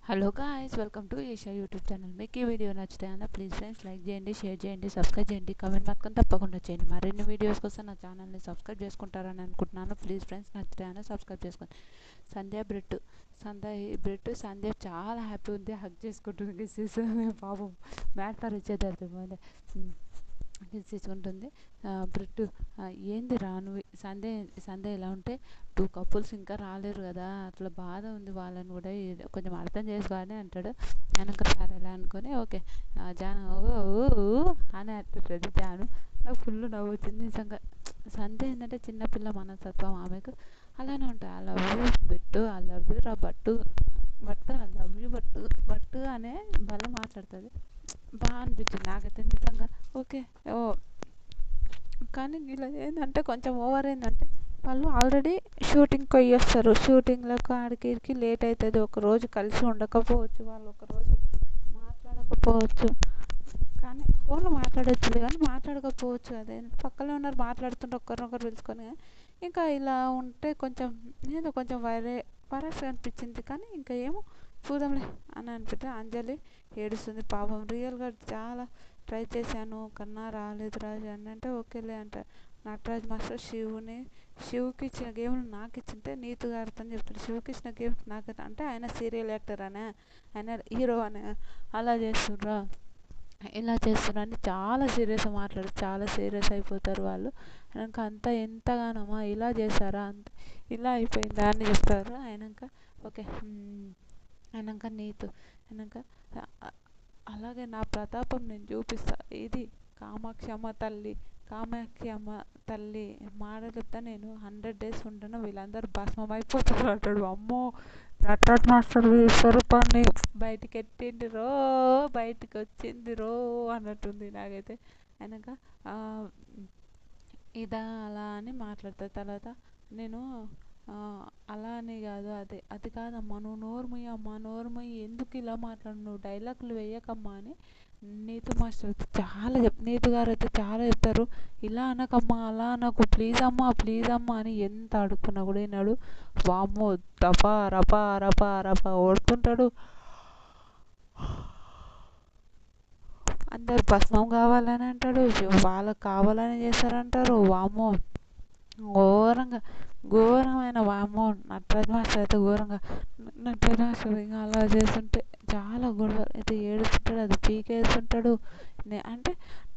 Hello guys, welcome to Eesha YouTube channel. మీకు ఈ video నచ్చితే అన్న ప్లీజ్ ఫ్రెండ్స్ లైక్ చేయండి, షేర్ చేయండి, సబ్స్క్రైబ్ చేయండి, కామెంట్ మాత్రం తప్పకుండా చేయండి. మరిన్ని వీడియోస్ కోసం నా ఛానల్ని సబ్స్క్రైబ్ చేసుకుంటారని అనుకుంటున్నాను. ప్లీజ్ ఫ్రెండ్స్ నచ్చితే అన్న సబ్స్క్రైబ్ చేసుకోండి. సంధ్య చాలా హ్యాపీ ఉంది, హగ్ చేసుకుంటుంది, కిస్ చేస్తుంది. పాపం మ్యాటర్ ఇచ్చేది కిస్ తీసుకుంటుంది. బ్రిట్ ఏంది రాను సంధ్య ఇలా ఉంటే టూ కపుల్స్ ఇంకా రాలేరు కదా, అట్లా బాధ ఉంది, వాళ్ళని కూడా కొంచెం అర్థం చేసుకోవాలని అంటాడు. వెనక సరేలా అనుకొని ఓకే జాను అని అంటుంటుంది. జాను నాకు ఫుల్ నవ్వు వచ్చింది నిజంగా. సంధ్య ఏంటంటే చిన్నపిల్ల మనస్తత్వం ఆమెకు అలానే ఉంటాయి. I love you bet, I love you రా బట్టు, ఐ లవ్ యూ బట్టు అనే భలే మాట్లాడుతుంది. బాగా అనిపించింది నాకైతే నిజంగా. ఓకే ఓ కానీ ఇలా ఏంటంటే కొంచెం ఓవర్ ఏంటంటే వాళ్ళు ఆల్రెడీ షూటింగ్కి పోయేస్తారు. షూటింగ్లకు ఆడికి లేట్ అవుతుంది, ఒకరోజు కలిసి ఉండకపోవచ్చు, వాళ్ళు ఒకరోజు మాట్లాడకపోవచ్చు. కానీ ఫోన్లో మాట్లాడచ్చు కానీ మాట్లాడకపోవచ్చు. అదే పక్కనే ఉన్నారు మాట్లాడుతుంటే ఒక్కరినొకరు పిలుచుకొని. ఇంకా ఇలా ఉంటే కొంచెం ఏదో కొంచెం వైరస్ అనిపించింది. కానీ ఇంకా ఏమో చూద్దాంలే అని అనిపిస్తే అంజలి ఏడుస్తుంది పాపం. రియల్గా చాలా ట్రై చేశాను కన్నా రాలేదు రాజు అని అంటే ఓకేలే అంట. నటరాజ్ మాస్టర్ శివుకి ఇచ్చిన గేమ్లు నాకు ఇచ్చింటే నీతుగా అర్థం చెప్తాడు. శివుకి ఇచ్చిన గేమ్స్ నాకు అంటే ఆయన సీరియల్ యాక్టర్ అనే, ఆయన హీరో అనే అలా చేస్తుండ్రా, ఇలా చేస్తున్నారని చాలా సీరియస్గా మాట్లాడు, చాలా సీరియస్ అయిపోతారు వాళ్ళు. అయినాక అంతా ఎంతగానమ్మా ఇలా చేశారా, అంత ఇలా అయిపోయిందా అని చెప్తారు. అయినాక ఓకే అయినాక నీతు అయినాక అలాగే నా ప్రతాపం నేను చూపిస్తా, ఇది కామాక్షి అమ్మ తల్లి మాట చెప్తా, నేను 100 days ఉంటాను, వీళ్ళందరూ భస్మం అయిపోతారు అంటాడు. అమ్మో నటరాజ్ మాస్టర్ స్వరూపాన్ని బయటికి ఎట్టింది రో, బయటికి వచ్చింది రో అన్నట్టుంది నాకైతే. అయినాక ఇదా అలా అని మాట్లాడతారు. తర్వాత నేను అలా అని కాదు, అది కాదమ్మా, నువ్వు నోరుమూయి ఎందుకు ఇలా మాట్లాడు, నువ్వు డైలాగులు వేయకమ్మా అని నీతు గారు అయితే చాలా చెప్తారు. ఇలా అనకమ్మా, అలా అనకు, ప్లీజ్ అమ్మా అని ఎంత అడుక్కున్నా కూడా విన్నాడు. వామ్మో రపా రపా రపా రపా ఓడుతుంటాడు. అందరు భస్మం కావాలని అంటాడు, వాళ్ళకు కావాలని చేస్తారంటారు. వామ్మో ఘోరమైన వామ్మో నటరాజ్ మాస్టర్ అయితే ఘోరంగా. నటరాజ్ మాస్టర్ ఇంకా అలా చేస్తుంటే చాలా గొడవ అయితే ఏడుస్తుంటాడు, అది పీకేస్తుంటాడు. అంటే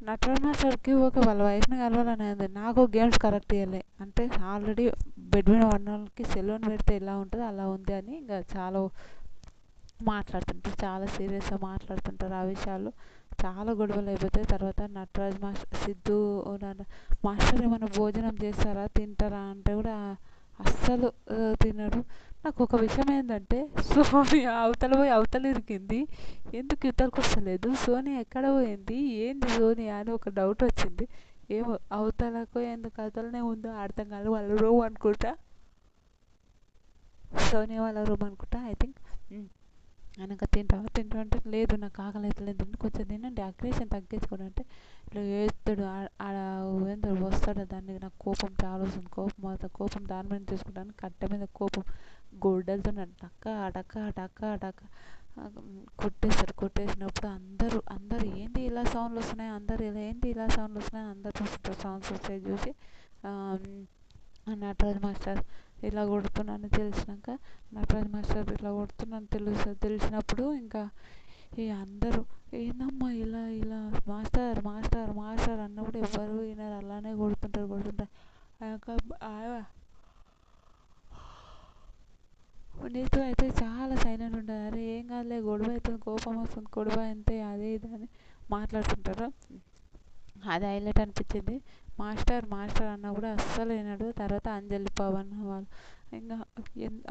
నటరాజ్ మాస్టర్కి ఓకే వాళ్ళ వైఫ్ని కలవాలనేది, నాకు గేమ్స్ కరెక్ట్ ఇవ్వలే అంటే ఆల్రెడీ బెడ్ మీద ఉన్న వాళ్ళకి సెలూన్ పెడితే ఎలా ఉంటుందో అలా ఉంది అని ఇంకా చాలా మాట్లాడుతుంటారు, చాలా సీరియస్గా మాట్లాడుతుంటారు. ఆ విషయాలు చాలా గొడవలు అయిపోతాయి. తర్వాత నటరాజ్ మాస్టర్ సిద్ధు మాస్టర్ ఏమైనా భోజనం చేస్తారా, తింటారా అంటే కూడా అస్సలు తినడు. నాకు ఒక విషయం ఏంటంటే సోనియా అవతల పోయి అవతల ఇరికింది, ఎందుకు ఇవతలకు వస్తలేదు, సోనియా ఎక్కడ పోయింది, ఏంది సోనియా అని ఒక డౌట్ వచ్చింది. ఏమో అవతలకు ఎందుకు అవతలనే ఉందో అర్థం కాదు. వాళ్ళ రూమ్ అనుకుంటా, సోనియా వాళ్ళ రూమ్ అనుకుంటా ఐ థింక్. వెనక తింటావా అంటే లేదు నాకు ఆకలి అవుతలేదు, కొంచెం తినండి, అగ్రెషన్ తగ్గించుకోండి అంటే ఇట్లా వేస్తాడు. ఆడ ఏందో వస్తాడు, దాన్ని నాకు కోపం చాలా వస్తుంది. కోపం దాని మీద తీసుకుంటాను, కట్టె మీద కోపం గొడ్డలతో టక్క టక్క టక్క టక్క కొట్టేసినప్పుడు అందరూ ఏంటి ఇలా సౌండ్లు వస్తున్నాయి, ఏంటి ఇలా సౌండ్లు వస్తున్నాయి, అందరు చూస్తుంటారు. సౌండ్స్ వస్తాయి చూసి నటరాజ్ మాస్టర్ ఇలా కొడుతున్నాను తెలిసినాక, నటరాజ్ మాస్టర్ ఇలా కొడుతున్నాను తెలిసినప్పుడు ఇంకా ఈ అందరూ ఏందమ్మా ఇలా మాస్టర్ అన్నప్పుడు ఎవరు వినరు, అలానే కొడుతుంటారు. నీతో అయితే చాలా సైలెంట్ ఉంటుంది. అరే ఏం కాదులే, గొడవ అవుతుంది, కోపం వస్తుంది, గొడవ అంతే అదే ఇది అని మాట్లాడుతుంటారు. అది హైలైట్ అనిపించింది. మాస్టర్ అన్న కూడా అస్సలు వినడు. తర్వాత అంజలి పవన్ వాళ్ళు ఇంకా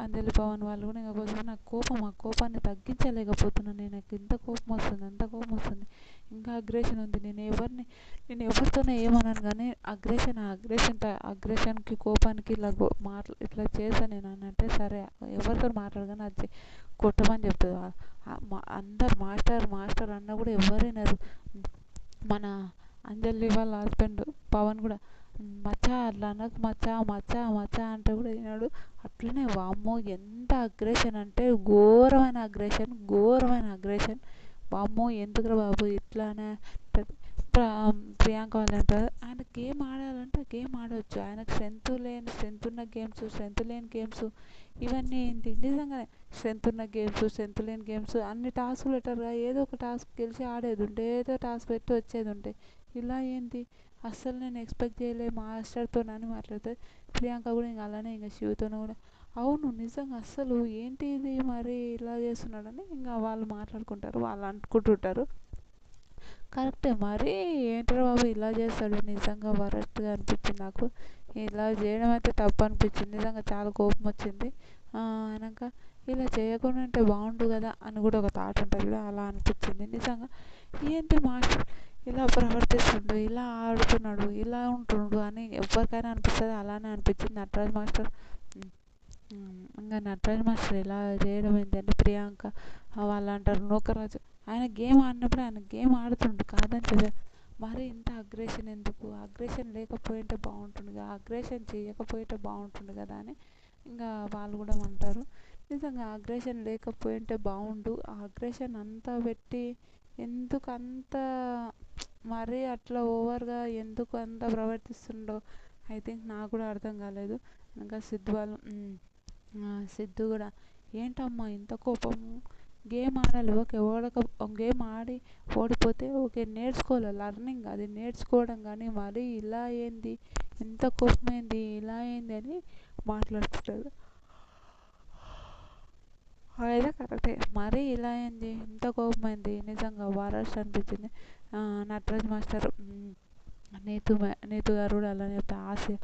అంజలి పవన్ వాళ్ళు కూడా ఇంకా కొంచెం నాకు ఆ కోపాన్ని తగ్గించలేకపోతున్నాను. నాకు ఇంత కోపం వస్తుంది, అంత కోపం వస్తుంది, ఇంకా అగ్రెషన్ ఉంది. నేను ఎవరితోనే ఏమన్నాను కానీ అగ్రెషన్కి కోపానికి ఇట్లా చేశాను నేను అని అంటే సరే ఎవరితో మాట్లాడగానే అది కొట్టమని చెప్తుంది. అందరు మాస్టర్ అన్న కూడా ఎవరు వినరు. మన అంజలి వాళ్ళ హస్బెండ్ పవన్ కూడా మచ్చా అట్లా అనకు మచ్చా మచ్చా మచ్చా అంటే కూడా వినడు. అట్లనే వామ్మో ఎంత అగ్రెషన్ అంటే ఘోరమైన అగ్రెషన్. వామ్మో ఎందుకురా బాబు ఇట్లానే అంటది. ప్రియాంక వాళ్ళు అంటారు ఆయన గేమ్ ఆడాలంటే గేమ్ ఆడవచ్చు, ఆయనకు స్ట్రెంత్ ఉన్న గేమ్స్, స్ట్రెంత్ లేని గేమ్స్ ఇవన్నీ ఏంటి నిజంగానే స్ట్రెంత్ లేని గేమ్స్ అన్ని టాస్క్లు పెట్టారుగా, ఏదో ఒక టాస్క్ గెలిచి ఆడేది ఉంటే, ఏదో టాస్క్ పెట్టి వచ్చేది ఉంటే, ఇలా ఏంటి అస్సలు నేను ఎక్స్పెక్ట్ చేయలే మాస్టర్తో అని మాట్లాడుతుంది. ప్రియాంక కూడా ఇంకా అలానే ఇంకా శివతో కూడా అవును నిజంగా అస్సలు ఏంటి ఇది మరి ఇలా చేస్తున్నాడని ఇంకా వాళ్ళు మాట్లాడుకుంటారు, వాళ్ళు అనుకుంటుంటారు. కరెక్టే మరి ఏంట్రా బాబు ఇలా చేస్తాడు, నిజంగా వరస్ట్గా అనిపించింది నాకు. ఇలా చేయడం అయితే తప్పు అనిపించింది, నిజంగా చాలా కోపం వచ్చింది. అయినాక ఇలా చేయకుండా ఉంటే బాగుండు కదా అని కూడా ఒక థాట్ ఉంటుంది కూడా, అలా అనిపించింది నిజంగా. ఏంటి మాస్టర్ ఇలా ప్రవర్తిస్తుండు, ఇలా ఆడుతున్నాడు, ఇలా ఉంటుండు అని ఎవరికైనా అనిపిస్తుంది, అలానే అనిపించింది నటరాజ్ మాస్టర్. ఇంకా నటరాజ్ మాస్టర్ ఇలా చేయడం ఏంటంటే ప్రియాంక వాళ్ళు అంటారు నూకరాజు ఆయన గేమ్ ఆడినప్పుడు ఆయన గేమ్ ఆడుతుండు కాదని చెప్పారు, మరి ఇంత అగ్రెషన్ ఎందుకు, అగ్రెషన్ లేకపోయింటే బాగుంటుంది కదా, అగ్రెషన్ చేయకపోయింటే బాగుంటుంది కదా అని ఇంకా వాళ్ళు కూడా అంటారు. నిజంగా అగ్రెషన్ లేకపోయింటే బాగుండు, ఆ అగ్రెషన్ అంతా పెట్టి ఎందుకు అంత మరీ అట్లా ఓవర్గా ఎందుకు అంత ప్రవర్తిస్తుండో ఐ థింక్ నాకు కూడా అర్థం కాలేదు. ఇంకా సిద్ధు కూడా ఏంటమ్మా ఇంత కోపము, గేమ్ ఆడాలి ఓకే, గేమ్ ఆడి ఓడిపోతే ఓకే నేర్చుకోవాలి, లర్నింగ్ అది నేర్చుకోవడం, కానీ మరీ ఇలా ఏంది, ఇంత కోపమైంది ఇలా ఏంది అని మాట్లాడుతుంటారు. అయితే కరెక్టే మరీ ఇలా ఏంది ఇంత కోపమైంది, నిజంగా వరస్ట్ అనిపించింది. నటరాజ్ మాస్టర్ నీతు గారు కూడా అలానే చెప్తారు.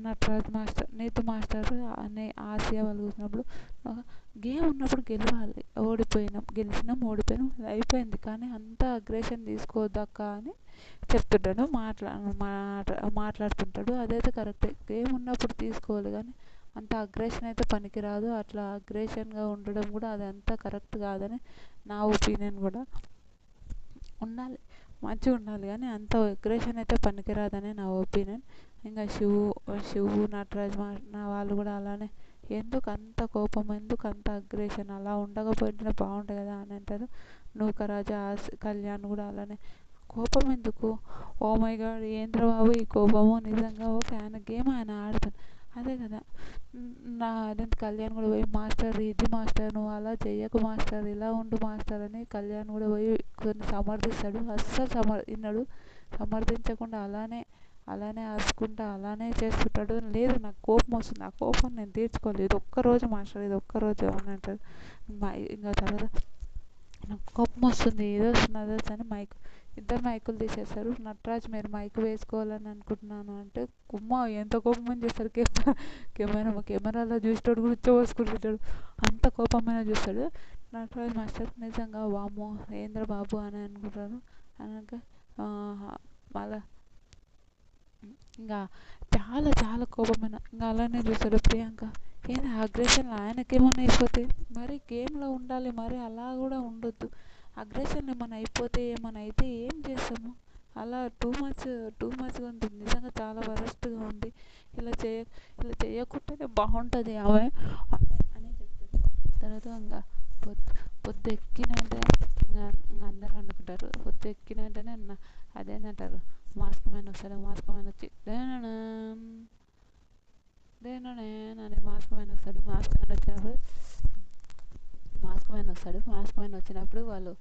నటరాజ్ మాస్టర్ నీతు మాస్టర్ అనే ఆసియా వాళ్ళు చూసినప్పుడు గేమ్ ఉన్నప్పుడు గెలవాలి, గెలిచినాం ఓడిపోయినాం అది అయిపోయింది, కానీ అంత అగ్రెషన్ తీసుకోవద్దక్క అని చెప్తుంటాడు. మాట్లాడుతుంటాడు, అదైతే కరెక్టే, గేమ్ ఉన్నప్పుడు తీసుకోవాలి కానీ అంత అగ్రెషన్ అయితే పనికిరాదు, అట్లా అగ్రెషన్గా ఉండడం కూడా అది అంతా కరెక్ట్ కాదని నా ఒపీనియన్ కూడా. ఉండాలి మంచిగా ఉండాలి కానీ అంత అగ్రెషన్ అయితే పనికిరాదని నా ఒపీనియన్. ఇంకా శివు నటరాజ్ నా వాళ్ళు కూడా అలానే ఎందుకు అంత కోపం, ఎందుకు అంత అగ్రెషన్, అలా ఉండకపోయింటే బాగుంటుంది కదా అని అంటారు. నూకరాజు కళ్యాణ్ కూడా అలానే కోపం ఎందుకు, ఓ మై గాడ్ ఏంద్ర బాబు ఈ కోపము, నిజంగా ఓకే ఆయన గేమ్ ఆయన ఆడుతాను అదే కదా. అదంతా కళ్యాణ్ కూడా పోయి మాస్టర్ ఇది మాస్టర్ నువ్వు అలా చెయ్యకు మాస్టర్, ఇలా ఉండు మాస్టర్ అని కళ్యాణ్ కూడా పోయి కొన్ని సమర్థిస్తాడు, అస్సలు విన్నాడు, సమర్థించకుండా అలానే అరుచుకుంటా అలానే చేస్తుంటాడు. లేదు నాకు కోపం వస్తుంది, ఆ కోపం నేను తీర్చుకోలేదు, ఇది ఒక్కరోజు మాస్టర్ ఇది ఒక్కరోజు అని అంటాడు. ఇంకా తర్వాత నాకు కోపం వస్తుంది ఏదో వస్తుంది అదో అని ఇద్దరు మైకులు తీసేస్తారు. నటరాజ్ మీరు మైక్ వేసుకోవాలని అనుకుంటున్నాను అంటే కుమ్మ ఎంత కోపం చేస్తాడు, కెమెరాలో చూసేటోడు కూడా ఉచ్చబోసుకుంటుంటాడు, అంత కోపమైన చూస్తాడు నటరాజ్ మాస్టర్. నిజంగా వామ్మో ఏంద్ర బాబు అని అనుకుంటాను. అనక మళ్ళా ఇంకా చాలా చాలా కోపమైన ఇంకా అలానే చూస్తాడు. ప్రియాంక ఏంది అగ్రెషన్ ఆయనకేమన్నా అయిపోతే మరి గేమ్లో ఉండాలి, మరి అలా కూడా ఉండొద్దు, అగ్రెషన్ ఏమైనా అయిపోతే ఏమైనా అయితే ఏం చేస్తాము, అలా టూ మచ్గా ఉంది, నిజంగా చాలా వరస్ట్గా ఉంది, ఇలా చేయకుంటేనే బాగుంటుంది ఆమె అని చెప్తుంది. తర్వాత ఇంకా పొద్దు ఎక్కిన వెంటనే ఇంకా అందరూ అనుకుంటారు, పొద్దు ఎక్కిన వెంటనే అదేంటంటారు మాస్క్ మ్యాన్ వస్తాడు, మాస్క్ మ్యాన్ వచ్చి అని మాస్క్ మ్యాన్ వచ్చినప్పుడు వాళ్ళు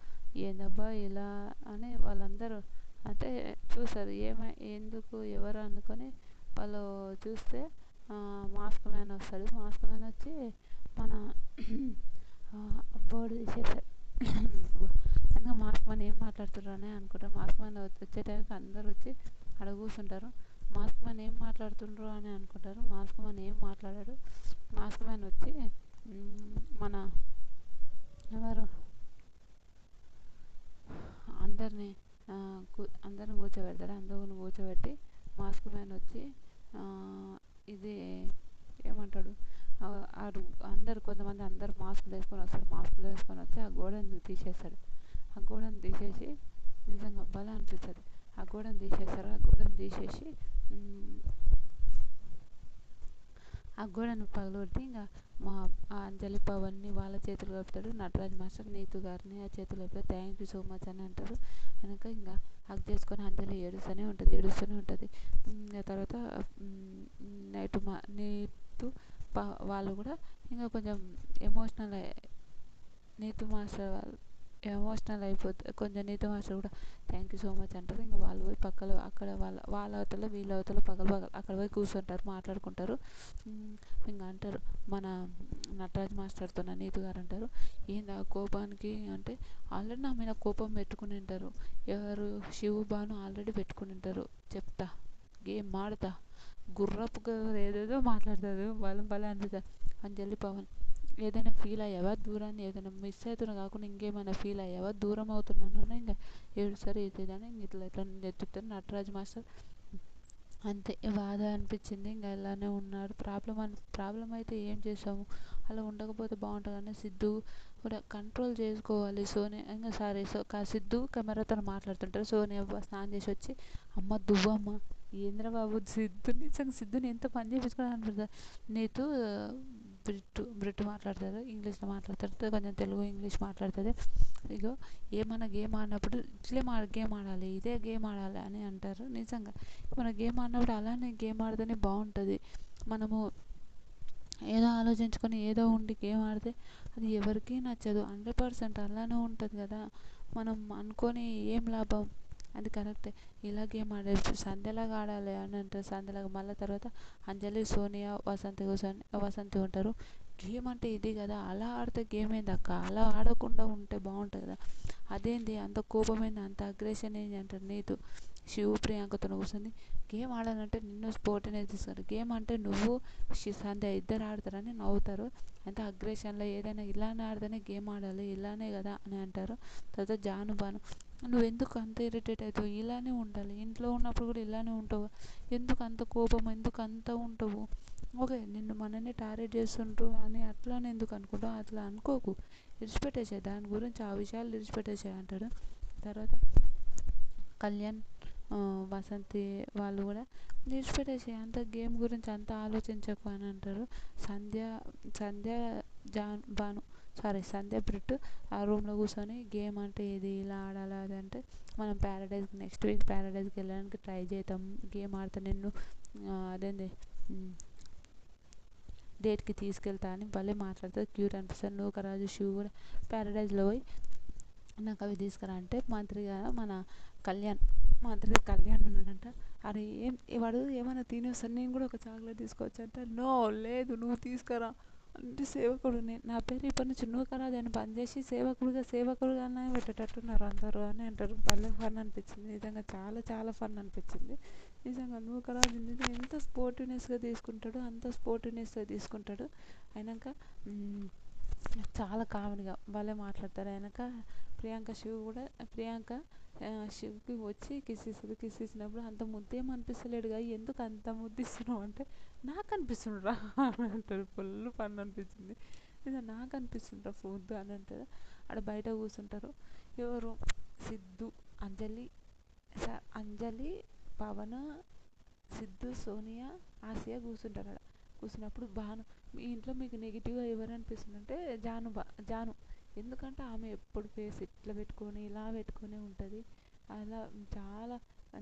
ఏందబ్బా ఇలా అని వాళ్ళందరూ అంటే చూస్తారు, ఎందుకు ఎవరు అనుకొని వాళ్ళు చూస్తే మాస్క్ మ్యాన్ వస్తాడు. మాస్క్ మ్యాన్ వచ్చి మన బోర్డు తీసేసాడు. అందుకే మాస్క్ మ్యాన్ ఏం మాట్లాడుతున్నారు అని అనుకుంటారు. మాస్క్ మ్యాన్ వచ్చే టైంకి అందరు వచ్చి అక్కడ కూర్చుంటారు. మాస్క్ మ్యాన్ ఏం మాట్లాడుతుండ్రు అని అనుకుంటారు. మాస్క్ మ్యాన్ ఏం మాట్లాడాడు. మాస్క్ మ్యాన్ వచ్చి మన ఎవరు అందరినీ కూర్చోబెడతాడు. అందరిని కూర్చోబెట్టి మాస్క్ మ్యాన్ వచ్చి ఇది ఏమంటాడు, అందరు కొంతమంది అందరు మాస్కులు వేసుకొని వస్తారు. మాస్కులు వేసుకొని వచ్చి ఆ గోడను తీసేస్తాడు. ఆ గోడను తీసేసి నిజంగా భలే అనిపిస్తుంది. ఆ గోడను తీసేస్తారు. ఆ గోడను తీసేసి మ్, ఆ గోడను పగలగొట్టి ఇంకా మా ఆ అంజలి పవన్ని వాళ్ళ చేతులు కలుపుతాడు. నటరాజ్ మాస్టర్ నీతు గారిని ఆ చేతులు కలుపుతాడు. థ్యాంక్ యూ సో మచ్ అని అంటారు. వెనక ఇంకా హగ్ చేసుకొని అంజలి ఏడుస్తూనే ఉంటుంది. ఆ తర్వాత నీతు వాళ్ళు కూడా ఇంకా కొంచెం ఎమోషనల్ నీతు మాస్టర్ వాళ్ళు ఎమోషనల్ అయిపోతుంది కొంచెం. నీతు మాస్టర్ కూడా థ్యాంక్ యూ సో మచ్ అంటారు. ఇంకా వాళ్ళు పోయి పక్కలో అక్కడ వాళ్ళ అవతల వీళ్ళ అవతల పక్కల అక్కడ పోయి కూర్చుంటారు, మాట్లాడుకుంటారు. ఇంకా అంటారు మన నటరాజ్ మాస్టర్తో నీతు గారు అంటారు, ఏంది ఆ కోపానికి అంటే ఆల్రెడీ నా మీద కోపం పెట్టుకుని ఉంటారు. ఎవరు శివు బాను ఆల్రెడీ పెట్టుకుని ఉంటారు. చెప్తా గేమ్ ఆడతా గుర్రపు ఏదేదో మాట్లాడతారు. వాళ్ళ భలే అనిపిస్తుంది. అంజలి పవన్ ఏదైనా ఫీల్ అయ్యావా దూరాన్ని ఏదైనా మిస్ అవుతున్నా కాకుండా ఇంకేమైనా ఫీల్ అయ్యావా దూరం అవుతున్నాను ఇంకా ఏడుస్తారు ఏదని ఇట్లా ఇట్లా చెప్తారు. నటరాజ్ మాస్టర్ అంతే బాధ అనిపించింది. ఇంకా ఇలానే ఉన్నాడు. ప్రాబ్లం అయితే ఏం చేసాము, అలా ఉండకపోతే బాగుంటుంది కానీ సిద్ధు కూడా కంట్రోల్ చేసుకోవాలి. సోనియా ఇంకా సారీ సిద్ధు కెమెరాతో మాట్లాడుతుంటారు. సోనియా స్నానం చేసి వచ్చి అమ్మ దువ్వమ్మ ఏంద్రబాబు సిద్ధుని ఎంత పని చేయించుకోవడానికి అనిపిస్తుంది. నీతో బ్రిట్ మాట్లాడతారు, ఇంగ్లీష్లో మాట్లాడతారు, కొంచెం తెలుగు ఇంగ్లీష్ మాట్లాడుతుంది. ఇగో ఏమన్నా గేమ్ ఆడినప్పుడు ఇట్లే గేమ్ ఆడాలి, ఇదే గేమ్ ఆడాలి అని అంటారు. నిజంగా మన గేమ్ ఆడినప్పుడు అలానే గేమ్ ఆడితేనే బాగుంటుంది. మనము ఏదో ఆలోచించుకొని ఏదో ఉండి గేమ్ ఆడితే అది ఎవరికీ నచ్చదు. 100% అలానే ఉంటుంది కదా. మనం అనుకొని ఏం లాభం. అది కరెక్టే. ఇలా గేమ్ ఆడేది సంధ్యలాగా ఆడాలి అని అంటారు. సంధ్యలాగా మళ్ళీ తర్వాత అంజలి సోనియా వసంతి ఉంటారు. గేమ్ అంటే ఇది కదా, అలా ఆడితే గేమ్ ఏంది అక్క, అలా ఆడకుండా ఉంటే బాగుంటుంది కదా, అదేంది అంత కోపమైంది అంత అగ్రెషన్ ఏంది అంటారు. నీతు శివు ప్రియాంకతో కూర్చొని గేమ్ ఆడాలంటే నిన్ను స్పోర్ట్నే తీస్తారు, గేమ్ అంటే నువ్వు సంధ్య ఇద్దరు ఆడతారని నవ్వుతారు. అంత అగ్రెషన్లో ఏదైనా ఇలానే ఆడితేనే గేమ్ ఆడాలి ఇలానే కదా అని అంటారు. తర్వాత బాను నువ్వు ఎందుకు అంత ఇరిటేట్ అవుతావు, ఇలానే ఉండాలి, ఇంట్లో ఉన్నప్పుడు కూడా ఇలానే ఉంటావు, ఎందుకు అంత కోపం, ఎందుకు అంత ఉంటావు, ఓకే నిన్ను మననే టార్గెట్ చేస్తుండ్రు అని అట్లానే ఎందుకు అనుకుంటావు, అట్లా అనుకోకు, విడిచిపెట్టేసాయి దాని గురించి ఆ విషయాలు విడిచిపెట్టేసాయి అంటాడు. తర్వాత కళ్యాణ్ వసంతి వాళ్ళు కూడా విడిచిపెట్టేసాయి అంత గేమ్ గురించి అంత ఆలోచించకు అని అంటారు. సంధ్య సంధ్య భాను సంధ్య బ్రిట్ ఆ రూమ్లో కూర్చొని గేమ్ అంటే ఇది ఇలా ఆడాలి అది అంటే మనం నెక్స్ట్ వీక్ ప్యారడైజ్కి వెళ్ళడానికి ట్రై చేద్దాం, గేమ్ ఆడితే నిన్ను అదేంది డేట్కి తీసుకెళ్తా అని భలే మాట్లాడుతుంది. క్యూట్ అనిపిస్తుంది. నూకరాజు శివు కూడా ప్యారడైజ్లో పోయి నాకు అవి తీసుకురా అంటే మంత్రి కళ్యాణ్ ఉన్నాడంట. అరే వాడు ఏమైనా తినేస్తాను, నేను కూడా ఒక చాక్లెట్ తీసుకోవచ్చు అంటే నో లేదు నువ్వు తీసుకురా అంటే సేవకుడు నా పేరు ఇప్పటి నుంచి నూకరాజు అని బంద్ చేసి సేవకుడుగానే పెట్టేటట్టున్నారు అందరూ అని అంటారు. భలే ఫన్ అనిపించింది నిజంగా, చాలా చాలా ఫన్ అనిపించింది నిజంగా. నూకరాజు నిజంగా ఎంత స్పోర్టివ్నెస్గా తీసుకుంటాడు. అయినాక చాలా కామెడీగా భలే మాట్లాడతారు. అయినాక ప్రియాంక శివ్కి వచ్చి కిస్ ఇచ్చినప్పుడు అంత ముద్దేం అనిపిస్తలేడుగా, ఎందుకు అంత ముద్దిస్తున్నావు అంటే నాకు అనిపిస్తుండ్రా అని అంటాడు. ఫుల్ ఫన్ అనిపించింది నిజంగా, నాకు అనిపిస్తుండ్రా ముద్దు అని అంటారు. ఆడ బయట కూర్చుంటారు ఎవరు సిద్ధు అంజలి పవన్ సిద్ధు సోనియా ఆసియా కూర్చుంటారు. ఆడ కూర్చున్నప్పుడు మీ ఇంట్లో మీకు నెగిటివ్గా ఎవరు అనిపిస్తుంది అంటే జాను, ఎందుకంటే ఆమె ఎప్పుడు ఫేస్ ఇట్లా పెట్టుకొని ఇలా పెట్టుకొని ఉంటుంది, అలా చాలా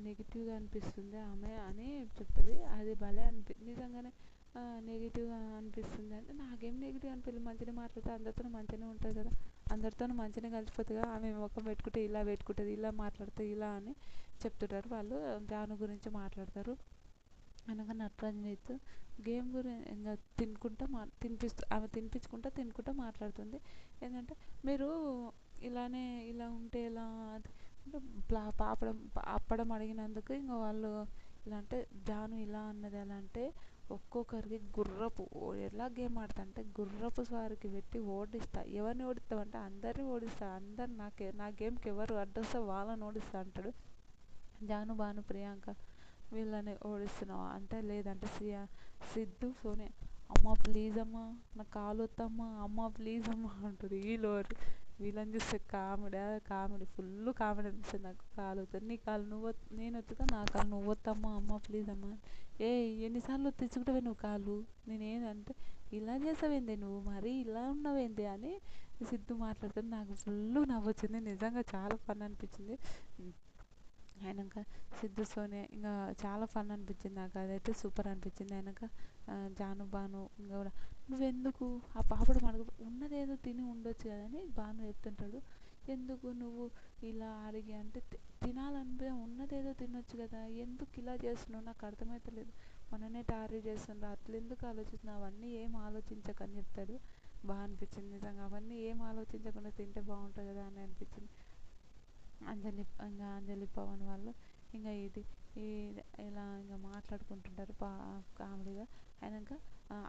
నెగిటివ్గా అనిపిస్తుంది ఆమె అని చెప్తుంది. అది భలే నిజంగానే నెగిటివ్గా అనిపిస్తుంది అంటే నాకేం నెగిటివ్ అనిపించలేదు, మంచిగా మాట్లాడితే అందరితో మంచిగానే ఉంటుంది కదా, అందరితో మంచిగానే కలిసిపోతుంది కదా, ఆమె ముఖం పెట్టుకుంటే ఇలా పెట్టుకుంటుంది, ఇలా మాట్లాడితే ఇలా అని చెప్తుంటారు. వాళ్ళు జాను గురించి మాట్లాడతారు. అనగా నటరాజన్ గేమ్ గురించి ఇంకా ఆమె తినిపించుకుంటా మాట్లాడుతుంది. ఏంటంటే మీరు ఇలానే ఇలా ఉంటే ఎలా అంటే అప్పడం అడిగినందుకు ఇంకా వాళ్ళు ఇలా అంటే జాను ఇలా అన్నది ఎలా అంటే ఒక్కొక్కరికి ఎలా గేమ్ ఆడతా అంటే గుర్రపు స్వారికి పెట్టి ఓడిస్తా, ఎవరిని ఓడిస్తావు అంటే అందరినీ ఓడిస్తా, అందరు నా గేమ్కి ఎవరు అడ్డొస్తే వాళ్ళని ఓడిస్తా అంటాడు. భాను ప్రియాంక వీళ్ళని ఓడిస్తున్నావా అంటే లేదంటే సిద్ధు సోనియా అమ్మ ప్లీజ్ అమ్మ నాకు కాలు వద్దమ్మా అమ్మ ప్లీజ్ అమ్మ అంటుంది. వీళ్ళు వీళ్ళని చూస్తే కామెడీ కామెడీ ఫుల్ కామెడీ అనిపిస్తుంది నాకు. కాలు వస్తుంది, నీ కాలు నువ్వు నేను ఒత్తుతా, నా కాలు నువ్వు వద్దమ్మా, అమ్మ ప్లీజ్ అమ్మ. ఏ ఎన్నిసార్లు తెచ్చుకుంటావే నువ్వు కాలు, నేనేందంటే ఇలా చేసావేంది నువ్వు, మరీ ఇలా ఉన్నావేంది అని సిద్ధు మాట్లాడుతుంది. నాకు ఫుల్ నవ్వొచ్చింది, నిజంగా చాలా ఫన్ అనిపించింది. అయినాక సిద్ధు సోనియా ఇంకా చాలా ఫన్ అనిపించింది నాకు, అదైతే సూపర్ అనిపించింది. అయినాక జాను బాను ఇంకా కూడా నువ్వెందుకు ఆ పాపడు అడుగు ఉన్నదేదో తిని ఉండొచ్చు కదని బాను చెప్తుంటాడు. ఎందుకు నువ్వు ఇలా అడిగి అంటే తినాలనిపి ఉన్నదేదో తినొచ్చు కదా, ఎందుకు ఇలా చేస్తున్నావు నాకు అర్థమవుతలేదు, మననే టార్గెట్ చేస్తుండ్రు అట్లా ఎందుకు ఆలోచిస్తున్నావు, అవన్నీ ఏం ఆలోచించకని చెప్తాడు. బాగా అనిపించింది నిజంగా, అవన్నీ ఏం ఆలోచించకుండా తింటే బాగుంటుంది కదా అని అనిపించింది. అంజలి పవన్ వాళ్ళు ఇంకా ఈ ఇలా ఇంకా మాట్లాడుకుంటుంటారు కామెడీగా. అయినాక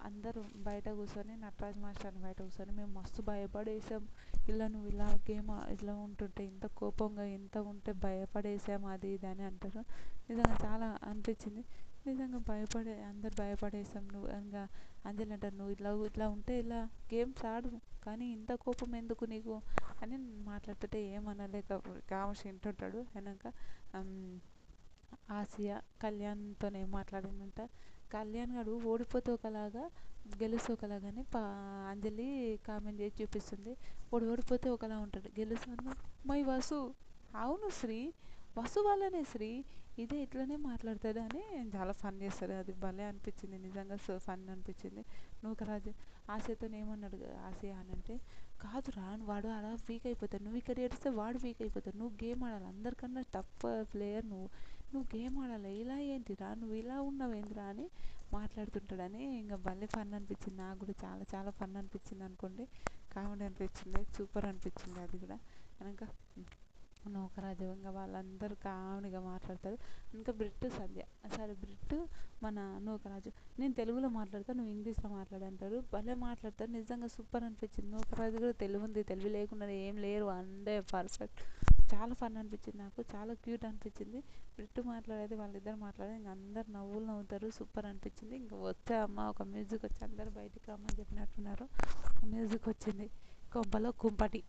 అందరూ బయట కూర్చొని నటరాజ్ మాస్టర్ని బయట కూర్చొని మేము మస్తు భయపడేసాం, ఇలా నువ్వు ఇలా గేమ్ ఇట్లా ఉంటుంటే ఇంత కోపంగా ఎంత ఉంటే భయపడేసాం అది ఇది అని అంటారు. నిజంగా చాలా అనిపించింది, నిజంగా అందరు భయపడేసాం. నువ్వు ఇంకా అంజలి అంటారు నువ్వు ఇట్లా ఇట్లా ఉంటే ఇలా గేమ్స్ ఆడు, కానీ ఇంత కోపం ఎందుకు నీకు అని మాట్లాడుతుంటే ఏమనలేక కామర్స్ వింటుంటాడు. అయినాక ఆసియా కళ్యాణ్తో ఏం మాట్లాడిందంట, కళ్యాణ్ గడు ఓడిపోతే ఒకలాగా గెలిస్తే ఒకలాగా అని అంజలి కామెంట్ చేసి చూపిస్తుంది. ఓడిపోతే ఒకలా ఉంటాడు, గెలుస్తాను మై వసు, అవును శ్రీ, వసు వాళ్ళనే శ్రీ, ఇదే ఇట్లనే మాట్లాడుతుంది అని చాలా ఫన్ చేస్తారు. అది భలే అనిపించింది నిజంగా, ఫన్ అనిపించింది. నూకరాజు ఆశతో ఏమన్నాడు ఆశయ అని అంటే, కాదురా వాడు అలా వీక్ అయిపోతాడు, నువ్వు ఇక్కడ ఏడిస్తే వాడు వీక్ అయిపోతాడు, నువ్వు గేమ్ ఆడాలి, అందరికన్నా టఫ్ ప్లేయర్ నువ్వు గేమ్ ఆడాలి, ఇలా ఏంటిరా నువ్వు ఇలా ఉన్నావేంటిరా అని మాట్లాడుతుంటాడని ఇంకా భలే ఫన్ అనిపించింది. నాకు కూడా చాలా చాలా ఫన్ అనిపించింది అనుకోండి, కామెడీ అనిపించింది, సూపర్ అనిపించింది అది కూడా. కనుక నూకరాజు ఇంకా వాళ్ళందరూ కామెడీగా మాట్లాడతారు. ఇంకా బ్రిట్ సంధ్య, సరే బ్రిట్ మన నూకరాజు నేను తెలుగులో మాట్లాడతా నువ్వు ఇంగ్లీష్లో మాట్లాడంటారు, భలే మాట్లాడతారు, నిజంగా సూపర్ అనిపించింది. నూకరాజు కూడా తెలివి ఉంది, తెలివి లేకుండా ఏం లేరు, అందే పర్ఫెక్ట్, చాలా ఫన్ అనిపించింది నాకు, చాలా క్యూట్ అనిపించింది. బ్రిట్ మాట్లాడేది వాళ్ళిద్దరు మాట్లాడేది ఇంకా అందరు నవ్వులు నవ్వుతారు, సూపర్ అనిపించింది. ఇంకా వచ్చే అమ్మ ఒక మ్యూజిక్ వచ్చి అందరు బయటికి రమ్మని చెప్పినట్టున్నారు, మ్యూజిక్ వచ్చింది, కొంపలో కుంపటి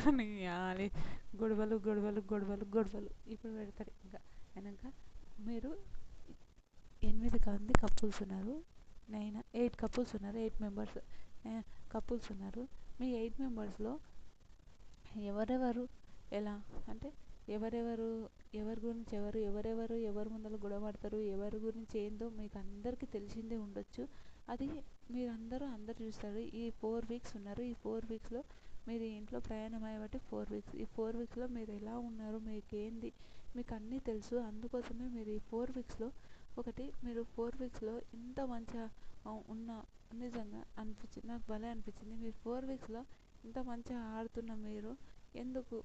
అని గొడవలు గొడవలు గొడవలు గొడవలు ఇప్పుడు పెడతారు. ఇంకా అయినాక మీరు 8 మంది కపుల్స్ ఉన్నారు, 8 కపుల్స్ ఉన్నారు, 8 మెంబర్స్ కపుల్స్ ఉన్నారు, మీ 8 మెంబర్స్లో ఎవరెవరు ఎలా అంటే ఎవరెవరు ఎవరి గురించి ఎవరు ముందర గొడవ పడతారు, ఎవరి గురించి ఏందో మీకు అందరికీ తెలిసిందే ఉండొచ్చు, అది మీరందరూ చూస్తారు. ఈ 4 వీక్స్ ఉన్నారు, ఈ 4 వీక్స్లో మీరు ఇంట్లో ప్రయాణం అయ్యేబట్టి 4 వీక్స్, ఈ 4 వీక్స్లో మీరు ఎలా ఉన్నారు, మీకు ఏంది మీకు అన్నీ తెలుసు. అందుకోసమే మీరు ఈ 4 వీక్స్లో మీరు 4 వీక్స్లో ఇంత మంచిగా ఉన్న నిజంగా అనిపించింది నాకు, భలే అనిపించింది. మీరు 4 వీక్స్లో ఇంత మంచిగా ఆడుతున్న మీరు ఎందుకు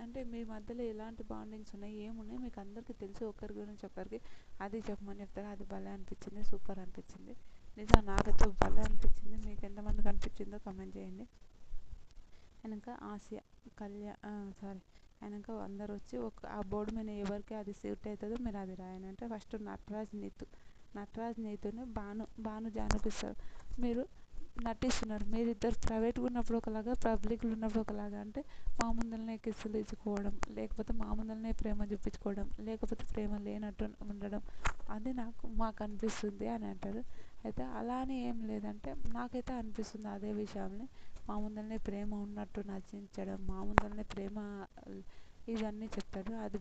అంటే మీ మధ్యలో ఎలాంటి బాండింగ్స్ ఉన్నాయి, ఏమున్నాయి మీకు అందరికీ తెలుసు, ఒకరి గురించి ఒకరికి అది చెప్పమని చెప్తారు. అది భలే అనిపించింది, సూపర్ అనిపించింది, నిజంగా నాకైతే భలే అనిపించింది. మీకు ఎంతమందికి అనిపించిందో కమెంట్ చేయండి. అయినాక ఆసియా సారీ అయినాక అందరు వచ్చి ఆ బోర్డు మీద ఎవరికి అది సూట్ అవుతుందో మీరు అది రాయనంటే ఫస్ట్ నటరాజ్ నీతుని బాను జానకిస్తారు, మీరు నటిస్తున్నారు, మీరిద్దరు ప్రైవేట్గా ఉన్నప్పుడు ఒకలాగా పబ్లిక్లో ఉన్నప్పుడు ఒకలాగా, అంటే మా ముందరనే కిస్సులు ఇచ్చుకోవడం, లేకపోతే మా ముందరనే ప్రేమ చూపించుకోవడం, లేకపోతే ప్రేమ లేనట్టు ఉండడం, అది మాకు అనిపిస్తుంది అని అంటారు. అయితే అలా అని ఏం లేదంటే నాకైతే అనిపిస్తుంది అదే విషయాన్ని, మా ముందరనే ప్రేమ ఉన్నట్టు నటించడం, మా ముందరనే ప్రేమ ఇవన్నీ చెప్తాడు. అది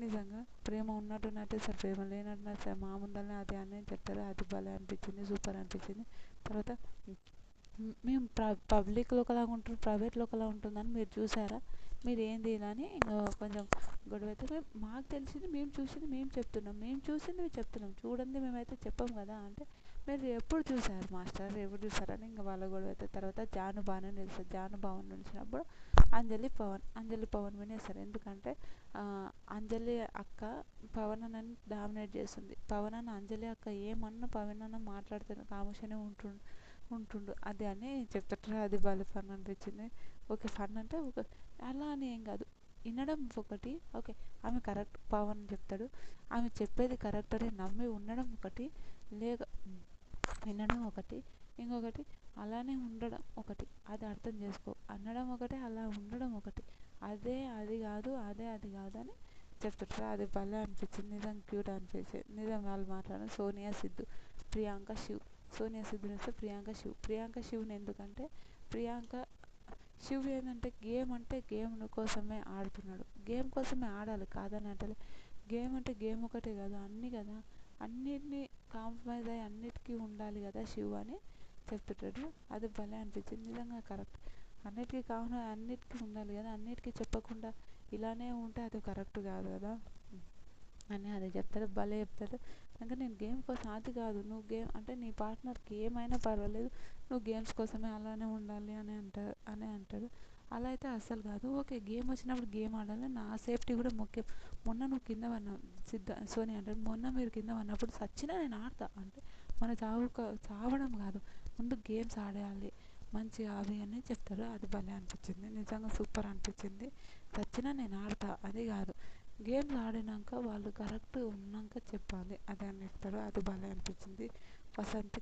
నిజంగా ప్రేమ ఉన్నట్టు నటిస్తారు, ప్రేమ లేనట్టు నటిస్తారు, మా ముందరనే అదే అని చెప్తారు. అది భలే అనిపించింది, సూపర్ అనిపించింది. తర్వాత మేము పబ్లిక్లో ఒకలాగా ఉంటుంది, ప్రైవేట్లో ఒకలా ఉంటుందని మీరు చూసారా, మీరు ఏంది ఇలా అని ఇంకా కొంచెం గొడవ అయితే, మాకు తెలిసింది మేము చూసింది మేము చెప్తున్నాం, మేము చూసింది మేము చెప్తున్నాం, చూడండి మేమైతే చెప్పాం కదా అంటే, మీరు ఎప్పుడు చూసారు మాస్టర్ ఎప్పుడు చూసారని ఇంకా వాళ్ళ గొడవ అయితే. తర్వాత జాను బాను నిలుస్తుంది, జాను బాను నిలిచినప్పుడు అంజలి పవన్ వినేస్తారు, ఎందుకంటే అంజలి అక్క పవన్ అన్నని డామినేట్ చేస్తుంది, పవన్ అన్న అంజలి అక్క ఏమన్నా పవన్ అన్న మాట్లాడుతున్న కాముషనే ఉంటుండు అది అని చెప్తుంటారు. అది భలే ఫన్ అనిపించింది. ఓకే ఫన్ అంటే ఒక అలా అని ఏం కాదు, వినడం ఒకటి, ఓకే ఆమె కరెక్ట్ పవన్ చెప్తాడు, ఆమె చెప్పేది కరెక్ట్ అని నమ్మి ఉండడం ఒకటి, లేక వినడం ఒకటి, ఇంకొకటి అలానే ఉండడం ఒకటి, అది అర్థం చేసుకో. అనడం ఒకటి, అలా ఉండడం ఒకటి. అదే అది కాదు, అదే అది కాదు అని చెప్తుంటారు. అది భలే అనిపించింది, నిజంగా క్యూట్ అనిపించింది. నిజం వాళ్ళు మాట్లాడడం సోనియా సిద్ధు, ప్రియాంక శివ్. సోనియా సిద్ధు నుంచి ప్రియాంక శివ్. ప్రియాంక శివ్ని ఎందుకంటే ప్రియాంక శివ్ ఏంటంటే గేమ్ అంటే గేమ్ కోసమే ఆడుతున్నాడు. గేమ్ కోసమే ఆడాలి కాదని అంటే, గేమ్ అంటే గేమ్ ఒకటే కదా, అన్నీ కదా, అన్నిటినీ కాంప్రమైజ్ అయ్యి అన్నిటికీ ఉండాలి కదా శివ్ అని చెప్తుంటాడు. అది భలే అనిపించింది, నిజంగా కరెక్ట్. అన్నిటికీ కావాలి, అన్నిటికీ ఉండాలి కదా, అన్నిటికీ చెప్పకుండా ఇలానే ఉంటే అది కరెక్ట్ కాదు కదా అని అది చెప్తాడు. భలే చెప్తాడు. ఇంకా నేను గేమ్ కోసం అది కాదు, నువ్వు గేమ్ అంటే నీ పార్ట్నర్కి ఏమైనా పర్వాలేదు, నువ్వు గేమ్స్ కోసమే అలానే ఉండాలి అని అంటాడు. అలా అయితే అస్సలు కాదు. ఓకే, గేమ్ వచ్చినప్పుడు గేమ్ ఆడాలి, నా సేఫ్టీ కూడా ముఖ్యం. మొన్న నువ్వు కింద పడినావు సోని అంటాడు, మొన్న మీరు కింద పడినప్పుడు సచ్చినా నేను ఆడతా అంటే, మన చావడం కాదు, ముందు గేమ్స్ ఆడేయాలి మంచిగా అవి అని చెప్తాడు. అది భలే అనిపించింది, నిజంగా సూపర్ అనిపించింది. చచ్చినా నేను ఆడతా అది కాదు, గేమ్స్ ఆడినాక వాళ్ళు కరెక్ట్ ఉన్నాక చెప్పాలి అది అని చెప్తాడు. అది భలే అనిపించింది. వసంతి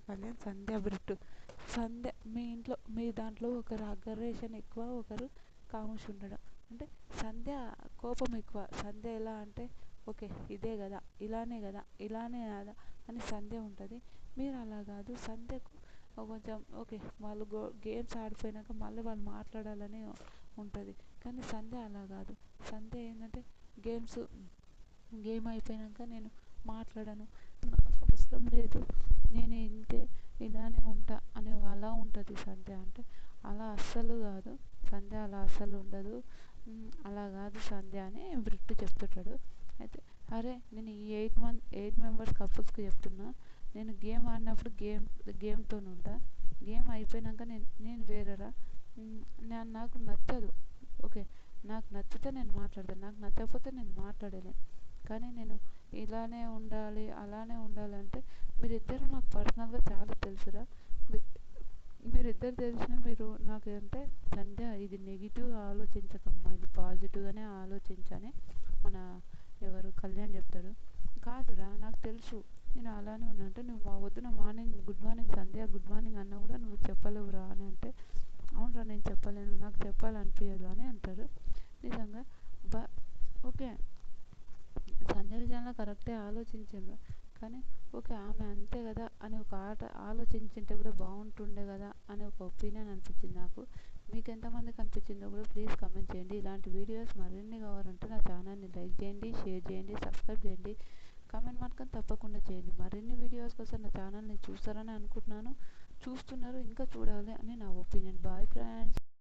కళ్యాణ్ సంధ్య బ్రిట్టు. సంధ్య మీ దాంట్లో ఒకరు అగ్రేషన్ ఎక్కువ, ఒకరు కాముష్ ఉండడం. అంటే సంధ్య కోపం ఎక్కువ. సంధ్య ఎలా అంటే ఓకే ఇదే కదా, ఇలానే కదా, ఇలానే కదా అని సంధ్య ఉంటుంది. మీరు అలా కాదు, సంధ్యకు కొంచెం ఓకే వాళ్ళు గేమ్స్ ఆడిపోయినాక మళ్ళీ వాళ్ళు మాట్లాడాలని ఉంటుంది. కానీ సంధ్య అలా కాదు. సంధ్య ఏంటంటే గేమ్ అయిపోయినాక నేను మాట్లాడను, నాకు అవసరం లేదు, నేను ఇంతే, ఇలానే ఉంటా అని అలా ఉంటుంది సంధ్య. అంటే అలా అస్సలు కాదు సంధ్య, అలా అస్సలు ఉండదు. అలా కాదు సంధ్య అని బ్రిట్ చెప్తుంటాడు. అయితే అరే నేను ఈ 8 మెంబర్స్ కపుల్స్కి చెప్తున్నా, నేను గేమ్ ఆడినప్పుడు గేమ్తో ఉంటా, గేమ్ అయిపోయినాక నేను వేరేరా, నాకు నచ్చదు. ఓకే, నాకు నచ్చితే నేను మాట్లాడతాను, నాకు నచ్చకపోతే నేను మాట్లాడలేను. కానీ నేను ఇలానే ఉండాలి అలానే ఉండాలంటే మీరిద్దరు నాకు పర్సనల్గా చాలా తెలుసురా, మీరిద్దరు తెలిసిన మీరు నాకు అంటే సంధ్య ఇది నెగిటివ్ ఆలోచించకమ్మా, ఇది పాజిటివ్గానే ఆలోచించని మన కళ్యాణ్ చెప్తాడు. కాదురా నాకు తెలుసు నేను అలానే ఉన్నా అంటే, నువ్వు మా వద్దున గుడ్ మార్నింగ్ సంధ్య గుడ్ మార్నింగ్ అన్నా కూడా నువ్వు చెప్పలేవురా అని అంటే, అవునరా నేను చెప్పలేను, నాకు చెప్పాలనిపించదు అని అంటారు. నిజంగా ఓకే సంధ్య విషయంలో కరెక్టే ఆలోచించారు. కానీ ఓకే ఆమె అంతే కదా అని ఒక ఆలోచించింటే కూడా బాగుంటుండే కదా అని ఒక ఒపీనియన్ అనిపించింది నాకు. మీకు ఎంతమందికి అనిపించిందో కూడా ప్లీజ్ కమెంట్ చేయండి. ఇలాంటి వీడియోస్ మరిన్ని కావాలంటే నా ఛానల్ని లైక్ చేయండి, షేర్ చేయండి, సబ్స్క్రైబ్ చేయండి, కామెంట్ మాత్రం తప్పకుండా చేయండి. మరిన్ని వీడియోస్ కోసం నా ఛానల్ని చూస్తారని అనుకుంటున్నాను. చూస్తున్నారు, ఇంకా చూడాలి అని నా ఒపీనియన్. Bye friends.